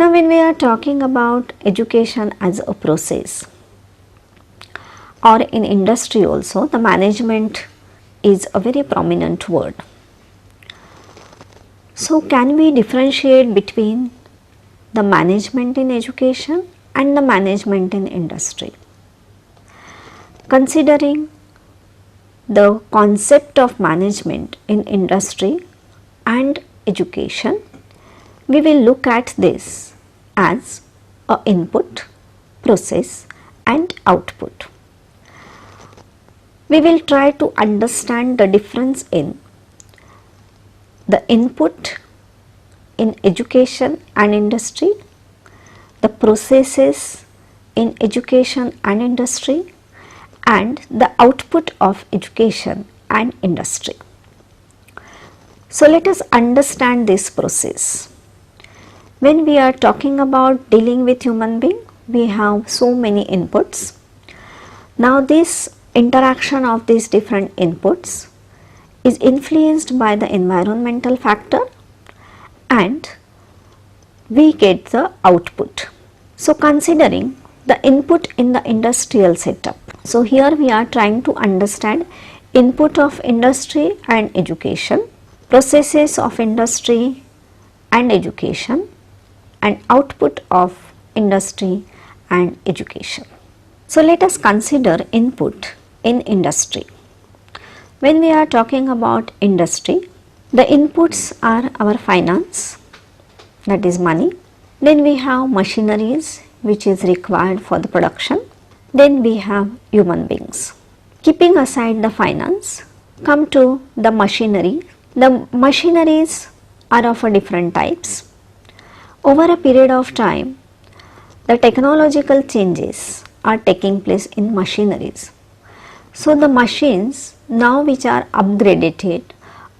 Now when we are talking about education as a process, or in industry also, the management is a very prominent word. So can we differentiate between the management in education and the management in industry? Considering the concept of management in industry and education, we will look at this as a input, process and output. We will try to understand the difference in the input in education and industry, the processes in education and industry, and the output of education and industry. So let us understand this process. When we are talking about dealing with human being, we have so many inputs. Now this interaction of these different inputs is influenced by the environmental factor and we get the output. So considering the input in the industrial setup, so here we are trying to understand input of industry and education, processes of industry and education, and output of industry and education. So let us consider input in industry. When we are talking about industry, the inputs are our finance, that is money. Then we have machineries which is required for the production. Then we have human beings. Keeping aside the finance, come to the machinery. The machineries are of a different types. Over a period of time, the technological changes are taking place in machineries. So the machines now which are upgraded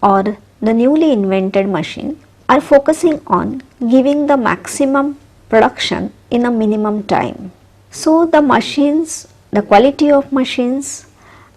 or the newly invented machine are focusing on giving the maximum production in a minimum time. So the machines, the quality of machines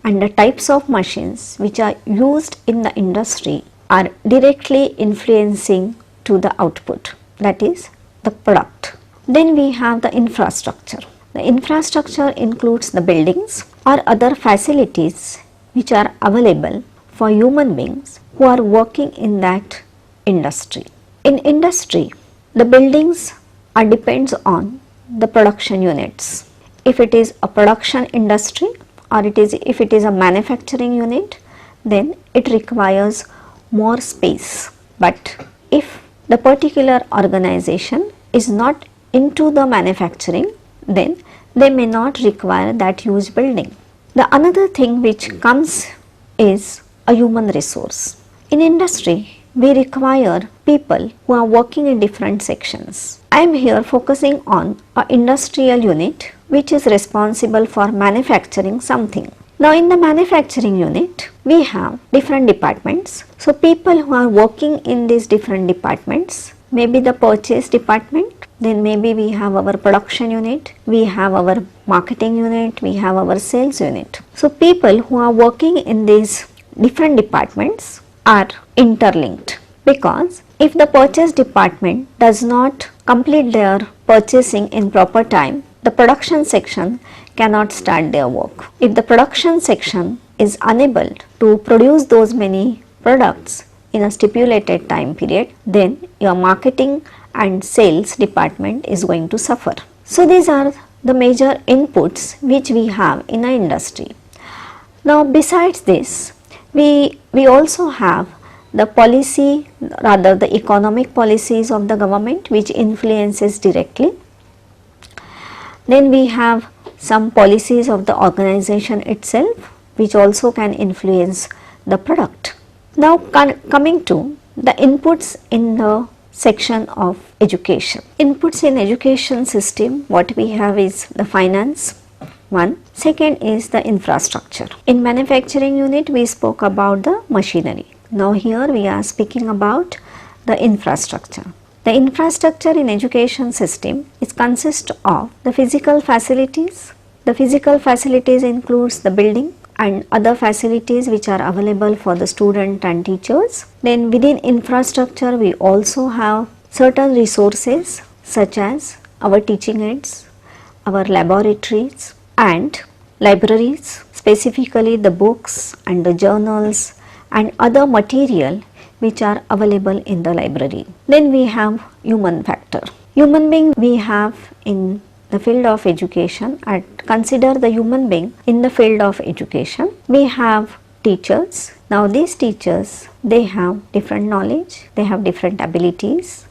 and the types of machines which are used in the industry are directly influencing to the output, that is the product. Then we have the infrastructure. The infrastructure includes the buildings or other facilities which are available for human beings who are working in that industry. In industry, the buildings are depends on the production units. If it is a production industry or if it is a manufacturing unit, then it requires more space. But if the particular organization is not into the manufacturing, then they may not require that huge building. The another thing which comes is a human resource. In industry, we require people who are working in different sections. I am here focusing on an industrial unit which is responsible for manufacturing something. Now in the manufacturing unit, we have different departments. So people who are working in these different departments, maybe the purchase department, then maybe we have our production unit, we have our marketing unit, we have our sales unit. So people who are working in these different departments are interlinked, because if the purchase department does not complete their purchasing in proper time, the production section cannot start their work. If the production section is unable to produce those many products in a stipulated time period, then your marketing and sales department is going to suffer. So these are the major inputs which we have in an industry. Now besides this, we also have the policy, rather the economic policies of the government which influences directly. Then we have some policies of the organization itself which also can influence the product. Now coming to the inputs in the section of education. Inputs in education system, what we have is the finance, one. Second is the infrastructure. In manufacturing unit, we spoke about the machinery. Now here we are speaking about the infrastructure. The infrastructure in education system is consist of the physical facilities. The physical facilities includes the building and other facilities which are available for the student and teachers. Then within infrastructure we also have certain resources such as our teaching aids, our laboratories and libraries, specifically the books and the journals and other material which are available in the library. Then we have human factor. Human being we have in the field of education, and consider the human being in the field of education. We have teachers. Now these teachers, they have different knowledge, they have different abilities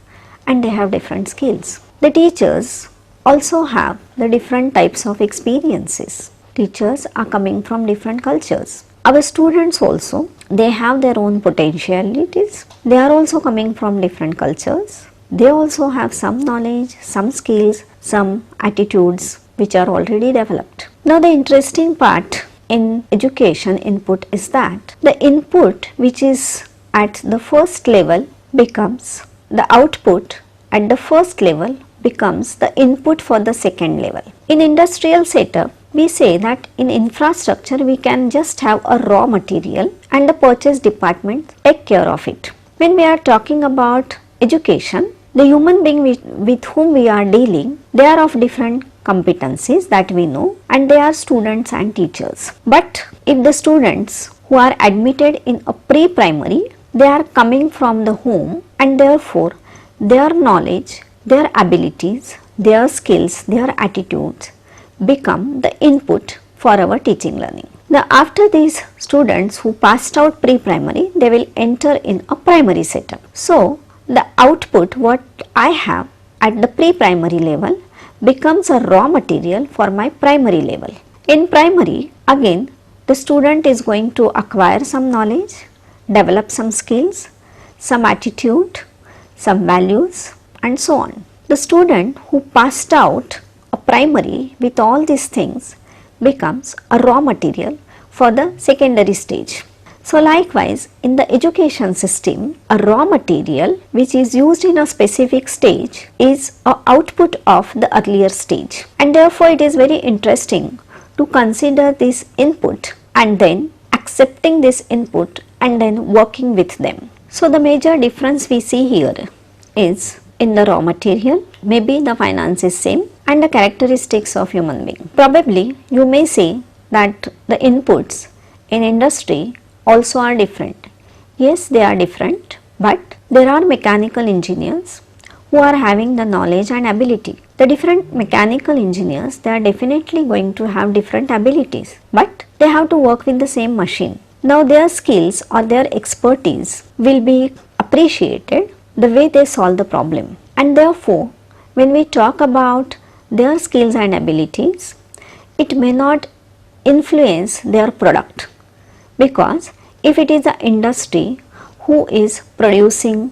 and they have different skills. The teachers also have the different types of experiences. Teachers are coming from different cultures. Our students also, they have their own potentialities. They are also coming from different cultures. They also have some knowledge, some skills, some attitudes which are already developed. Now the interesting part in education input is that the input which is at the first level becomes the output at the first level becomes the input for the second level. In industrial setup, we say that in infrastructure we can just have a raw material and the purchase department take care of it. When we are talking about education, the human being with whom we are dealing, they are of different competencies that we know, and they are students and teachers. But if the students who are admitted in a pre-primary, they are coming from the home, and therefore their knowledge, their abilities, their skills, their attitudes become the input for our teaching learning. Now after these students who passed out pre-primary, they will enter in a primary setup. So the output what I have at the pre-primary level becomes a raw material for my primary level. In primary, again the student is going to acquire some knowledge, develop some skills, some attitude, some values and so on. The student who passed out a primary with all these things becomes a raw material for the secondary stage. So likewise, in the education system, a raw material which is used in a specific stage is an output of the earlier stage, and therefore it is very interesting to consider this input and then accepting this input and then working with them. So the major difference we see here is in the raw material, maybe the finance is same and the characteristics of human being. Probably you may say that the inputs in industry also are different. Yes, they are different, but there are mechanical engineers who are having the knowledge and ability. The different mechanical engineers, they are definitely going to have different abilities, but they have to work with the same machine. Now their skills or their expertise will be appreciated the way they solve the problem, and therefore when we talk about their skills and abilities, it may not influence their product, because if it is an industry who is producing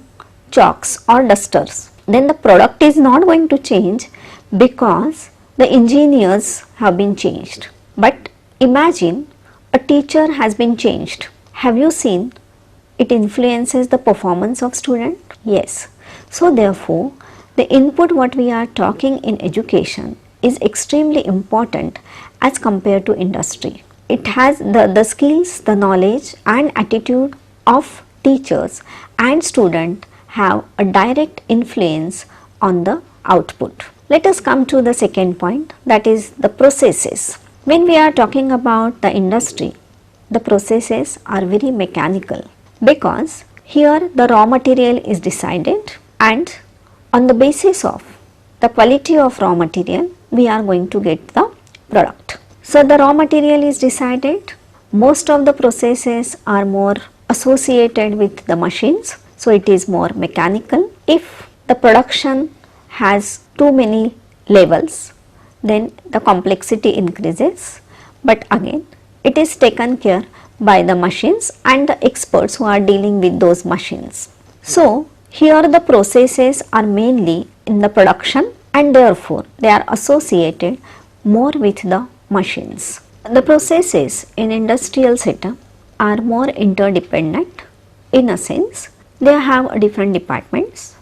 chalks or dusters, then the product is not going to change because the engineers have been changed. But imagine a teacher has been changed. Have you seen it influences the performance of student? Yes. So therefore the input what we are talking in education is extremely important as compared to industry. It has the skills, the knowledge and attitude of teachers and student have a direct influence on the output. Let us come to the second point, that is the processes. When we are talking about the industry, the processes are very mechanical, because here the raw material is decided, and on the basis of the quality of raw material we are going to get the product. So the raw material is decided. Most of the processes are more associated with the machines, so it is more mechanical. If the production has too many levels, then the complexity increases, but again it is taken care by the machines and the experts who are dealing with those machines. So here the processes are mainly in the production, and therefore they are associated more with the machines. The processes in industrial setup are more interdependent. In a sense, they have different departments,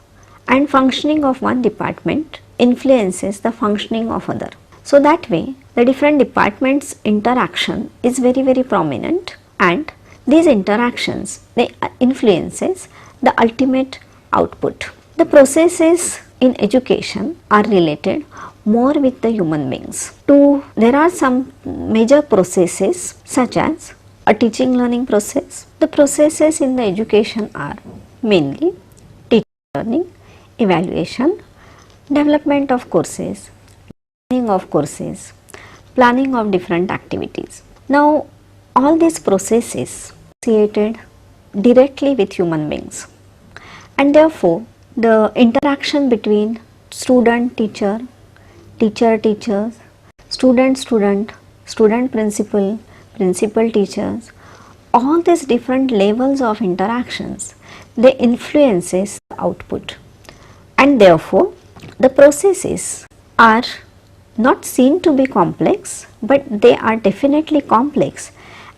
and functioning of one department influences the functioning of other. So that way the different departments interaction is very prominent, and these interactions they influences the ultimate output. The processes in education are related more with the human beings. There are some major processes such as a teaching learning process. The processes in the education are mainly teaching learning, evaluation, development of courses, planning of courses, planning of different activities. Now all these processes associated directly with human beings, and therefore the interaction between student teacher, teacher teachers, student student, student principal, principal teachers, all these different levels of interactions, they influences the output, and therefore the processes are not seen to be complex, but they are definitely complex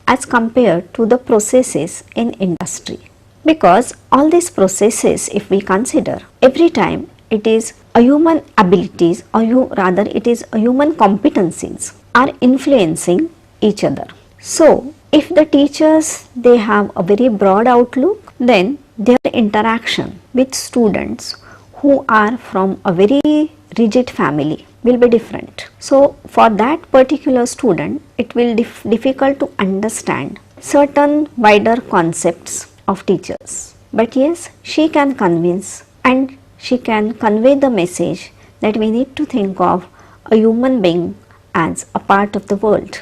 as compared to the processes in industry. Because all these processes, if we consider, every time it is a human abilities, or rather it is a human competencies are influencing each other. So if the teachers, they have a very broad outlook, then their interaction with students who are from a very rigid family will be different. So for that particular student, it will be difficult to understand certain wider concepts of teachers. But yes, she can convince and she can convey the message that we need to think of a human being as a part of the world,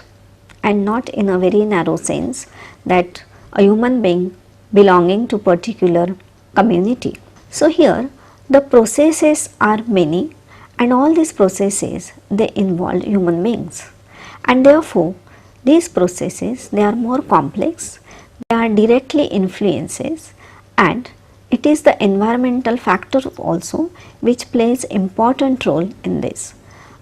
and not in a very narrow sense that a human being belonging to particular community. So here the processes are many, and all these processes, they involve human beings, and therefore these processes, they are more complex, they are directly influences, and it is the environmental factor also which plays important role in this.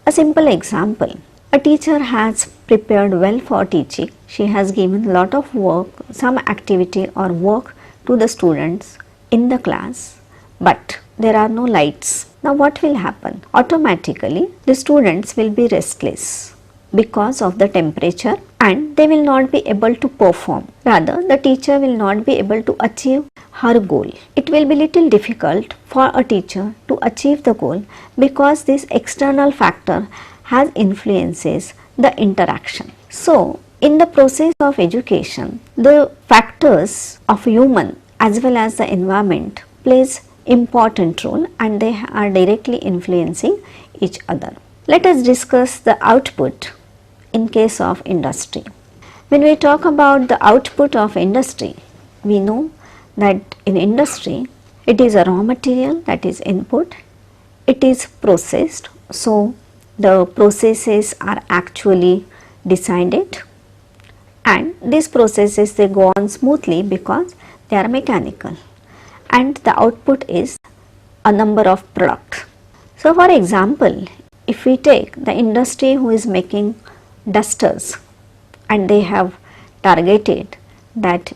A simple example, a teacher has prepared well for teaching, she has given lot of work, some activity or work to the students in the class, but there are no lights. Now what will happen? Automatically the students will be restless because of the temperature, and they will not be able to perform. Rather, the teacher will not be able to achieve her goal. It will be little difficult for a teacher to achieve the goal because this external factor has influences the interaction. So in the process of education, the factors of human as well as the environment plays important role, and they are directly influencing each other. Let us discuss the output in case of industry. When we talk about the output of industry, we know that in industry it is a raw material, that is input, it is processed, so the processes are actually decided, and these processes, they go on smoothly because they are mechanical, and the output is a number of products. So for example, if we take the industry who is making dusters, and they have targeted that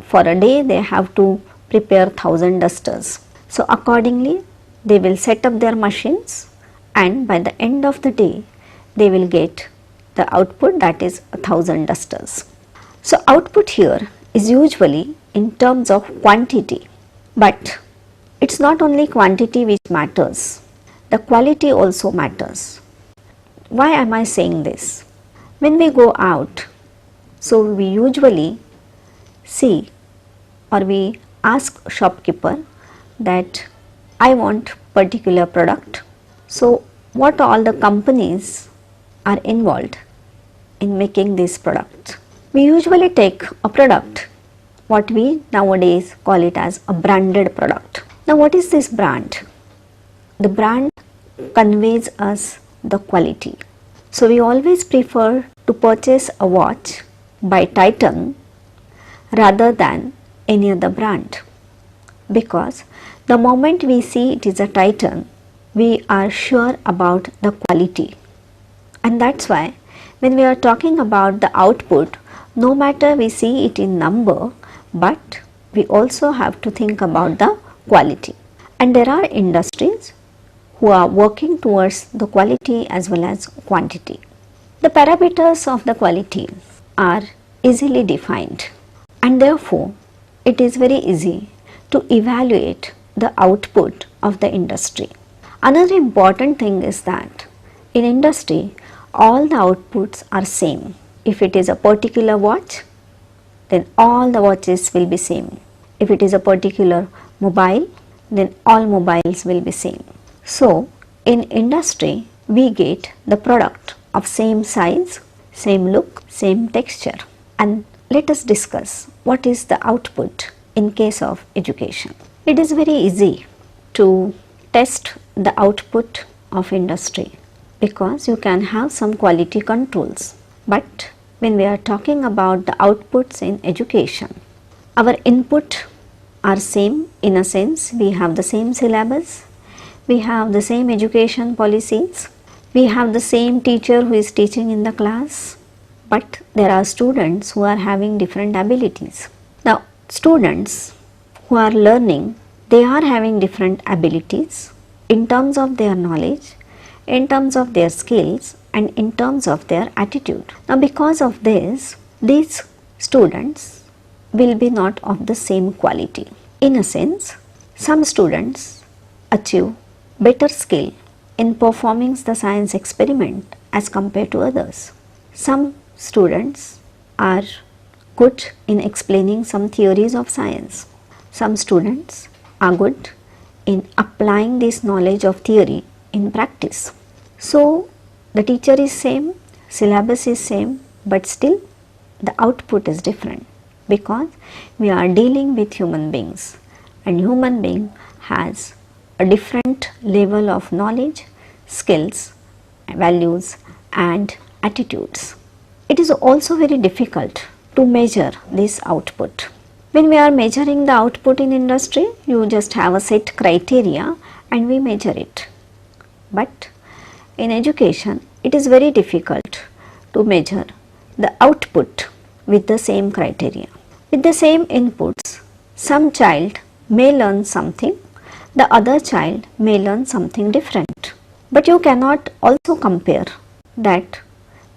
for a day they have to prepare 1000 dusters. So accordingly they will set up their machines, and by the end of the day they will get the output, that is 1000 dusters. So output here is usually in terms of quantity, but it is not only quantity which matters, the quality also matters. Why am I saying this? When we go out, so we usually see or we ask shopkeeper that I want particular product. So what all the companies are involved in making this product? We usually take a product, what we nowadays call it as a branded product. Now what is this brand? The brand conveys us the quality. So we always prefer to purchase a watch by Titan rather than any other brand, because the moment we see it is a Titan, we are sure about the quality, and that's why when we are talking about the output, no matter we see it in number, but we also have to think about the quality. And there are industries who are working towards the quality as well as quantity. The parameters of the quality are easily defined, and therefore it is very easy to evaluate the output of the industry. Another important thing is that in industry all the outputs are same. If it is a particular watch, then all the watches will be same. If it is a particular mobile, then all mobiles will be same. So in industry we get the product of same size, same look, same texture. And let us discuss what is the output in case of education. It is very easy to test the output of industry because you can have some quality controls. But when we are talking about the outputs in education, our input are same in a sense. We have the same syllabus, we have the same education policies, we have the same teacher who is teaching in the class, but there are students who are having different abilities. Now students who are learning, they are having different abilities in terms of their knowledge, in terms of their skills, and in terms of their attitude. Now because of this, these students will be not of the same quality. In a sense, some students achieve better skill in performing the science experiment as compared to others. Some students are good in explaining some theories of science. Some students are good in applying this knowledge of theory in practice. So the teacher is same, syllabus is same, but still the output is different because we are dealing with human beings, and human being has a different level of knowledge, skills, values and attitudes. It is also very difficult to measure this output. When we are measuring the output in industry, you just have a set criteria and we measure it. But in education, it is very difficult to measure the output with the same criteria. With the same inputs, some child may learn something, the other child may learn something different. But you cannot also compare that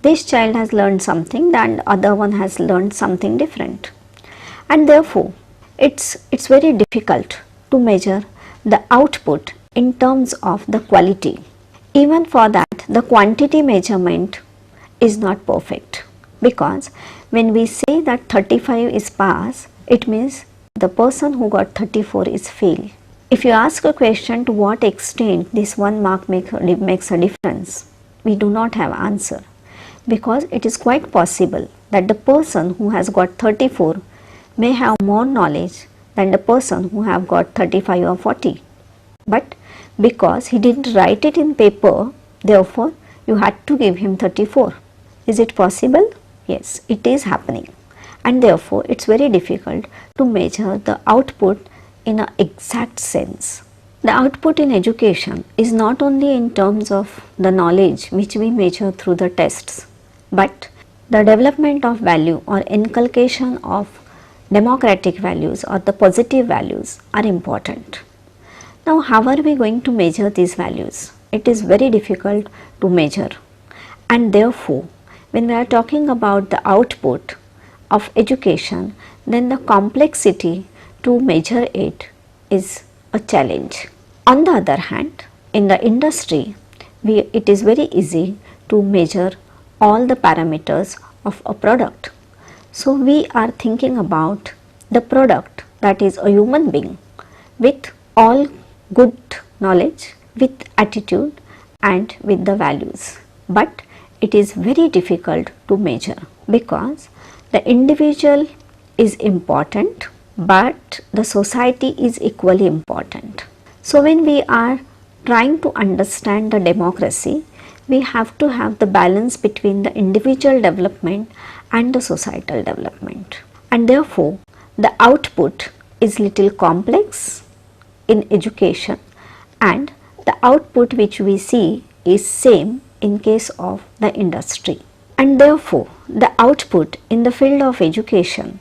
this child has learned something and the other one has learned something different. And therefore, it's very difficult to measure the output in terms of the quality. Even for that, the quantity measurement is not perfect, because when we say that 35 is pass, it means the person who got 34 is fail. If you ask a question to what extent this 1 mark makes a difference, we do not have answer, because it is quite possible that the person who has got 34 may have more knowledge than the person who have got 35 or 40. But because he didn't write it in paper, therefore you had to give him 34. Is it possible? Yes, it is happening. And therefore it's very difficult to measure the output in an exact sense. The output in education is not only in terms of the knowledge which we measure through the tests, but the development of value or inculcation of democratic values or the positive values are important. Now how are we going to measure these values? It is very difficult to measure, and therefore when we are talking about the output of education, then the complexity to measure it is a challenge. On the other hand, in the industry, it is very easy to measure all the parameters of a product. So we are thinking about the product, that is a human being with all good knowledge, with attitude and with the values. But it is very difficult to measure because the individual is important, but the society is equally important. So when we are trying to understand the democracy, we have to have the balance between the individual development and the societal development. And therefore, the output is little complex in education, and the output which we see is same in case of the industry. And therefore, the output in the field of education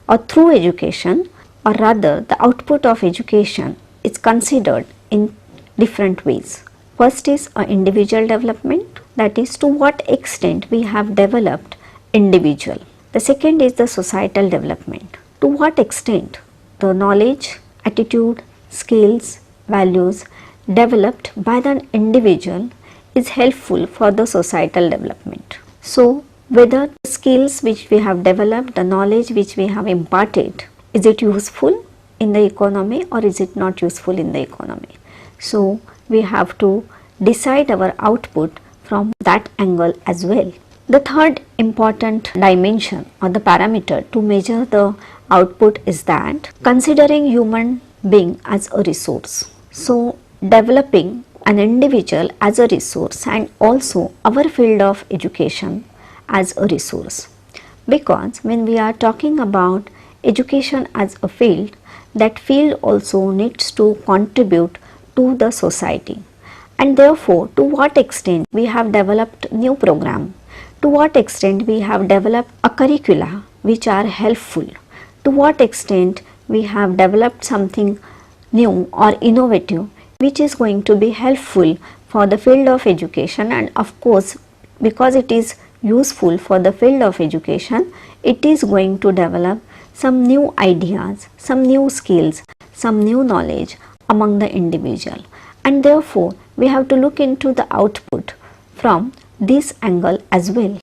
or through education, or rather the output of education, is considered in different ways. First is a individual development, that is to what extent we have developed individual. The second is the societal development, to what extent the knowledge, attitude, skills, values developed by the individual is helpful for the societal development. So, whether the skills which we have developed, the knowledge which we have imparted, is it useful in the economy or is it not useful in the economy? So, we have to decide our output from that angle as well. The third important dimension or the parameter to measure the output is that considering human being as a resource. So, developing an individual as a resource and also our field of education as a resource, because when we are talking about education as a field, that field also needs to contribute to the society, and therefore to what extent we have developed new program, to what extent we have developed a curricula which are helpful, to what extent we have developed something new or innovative which is going to be helpful for the field of education, and of course because it is useful for the field of education, it is going to develop some new ideas, some new skills, some new knowledge among the individual, and therefore we have to look into the output from this angle as well.